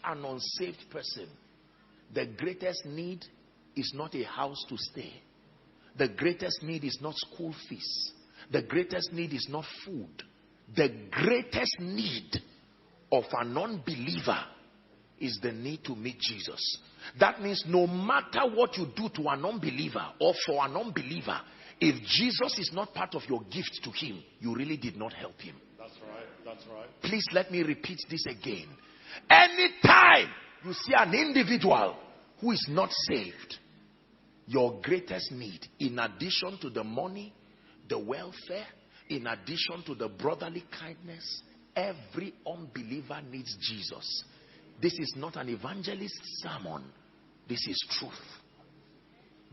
an unsaved person, the greatest need is not a house to stay. The greatest need is not school fees. The greatest need is not food. The greatest need of an unbeliever is the need to meet Jesus. That means no matter what you do to an unbeliever or for an unbeliever, if Jesus is not part of your gift to him, you really did not help him. That's right. That's right. Please let me repeat this again. Anytime you see an individual who is not saved, your greatest need, in addition to the money, the welfare, in addition to the brotherly kindness, every unbeliever needs Jesus. This is not an evangelist sermon. This is truth.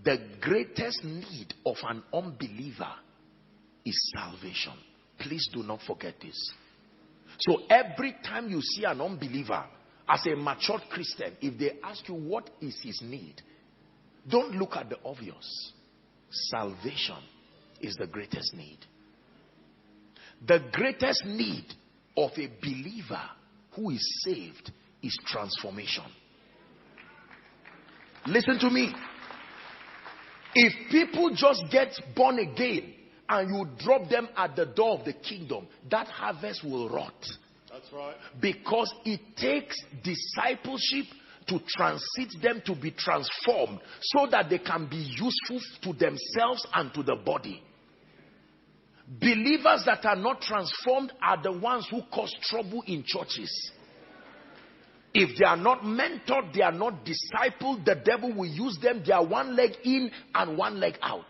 The greatest need of an unbeliever is salvation. Please do not forget this. So every time you see an unbeliever, as a matured Christian, if they ask you what is his need, don't look at the obvious. Salvation is the greatest need. The greatest need of a believer who is saved is transformation. Listen to me. If people just get born again and you drop them at the door of the kingdom, that harvest will rot. That's right. Because it takes discipleship to transit them to be transformed so that they can be useful to themselves and to the body. Believers that are not transformed are the ones who cause trouble in churches. If they are not mentored, they are not discipled, the devil will use them. They are one leg in and one leg out.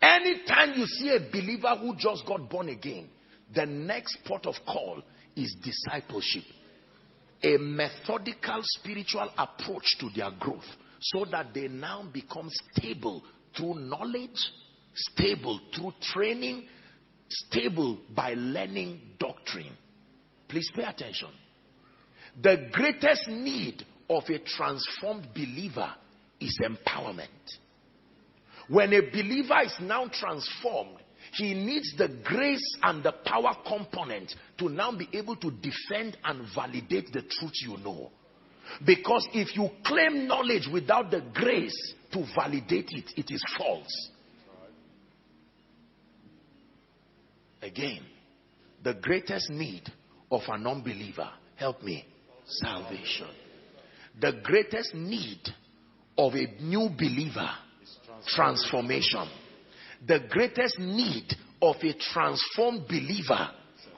Anytime you see a believer who just got born again, the next port of call is discipleship. A methodical spiritual approach to their growth so that they now become stable through knowledge, stable through training, stable by learning doctrine. Please pay attention. The greatest need of a transformed believer is empowerment. When a believer is now transformed, he needs the grace and the power component to now be able to defend and validate the truth you know. Because if you claim knowledge without the grace to validate it, it is false. Again, the greatest need of an unbeliever, help me, salvation. The greatest need of a new believer, transformation. The greatest need of a transformed believer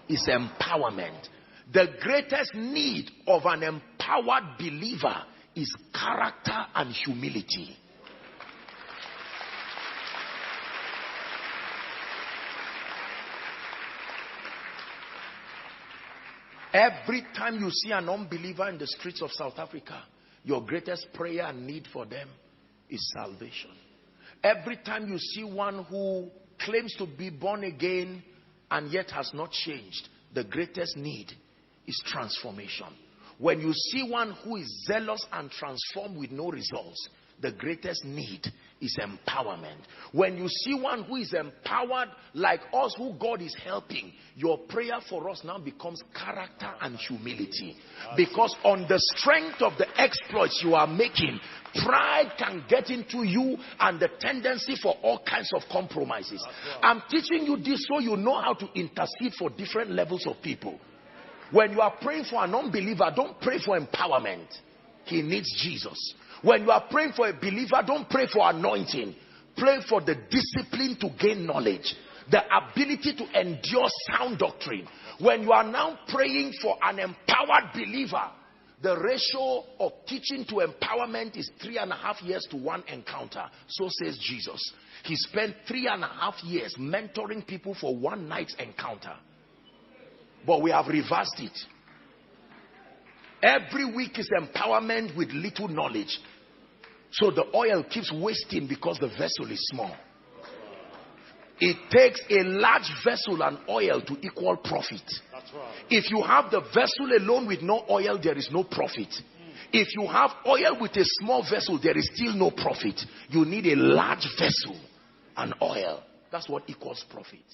is empowerment. The greatest need of an empowered believer is character and humility. Every time you see an unbeliever in the streets of South Africa, your greatest prayer and need for them is salvation. Every time you see one who claims to be born again and yet has not changed, the greatest need is transformation. When you see one who is zealous and transformed with no results, the greatest need is empowerment. When you see one who is empowered like us, who God is helping, your prayer for us now becomes character and humility. Because on the strength of the exploits you are making, pride can get into you and the tendency for all kinds of compromises. I'm teaching you this so you know how to intercede for different levels of people. When you are praying for an unbeliever, don't pray for empowerment. He needs Jesus. When you are praying for a believer, don't pray for anointing. Pray for the discipline to gain knowledge, the ability to endure sound doctrine. When you are now praying for an empowered believer, the ratio of teaching to empowerment is 3.5 years to 1 encounter. So says Jesus. He spent 3.5 years mentoring people for 1 night's encounter. But we have reversed it. Every week is empowerment with little knowledge. So the oil keeps wasting because the vessel is small. It takes a large vessel and oil to equal profit. That's right. If you have the vessel alone with no oil, there is no profit. If you have oil with a small vessel, there is still no profit. You need a large vessel and oil. That's what equals profit.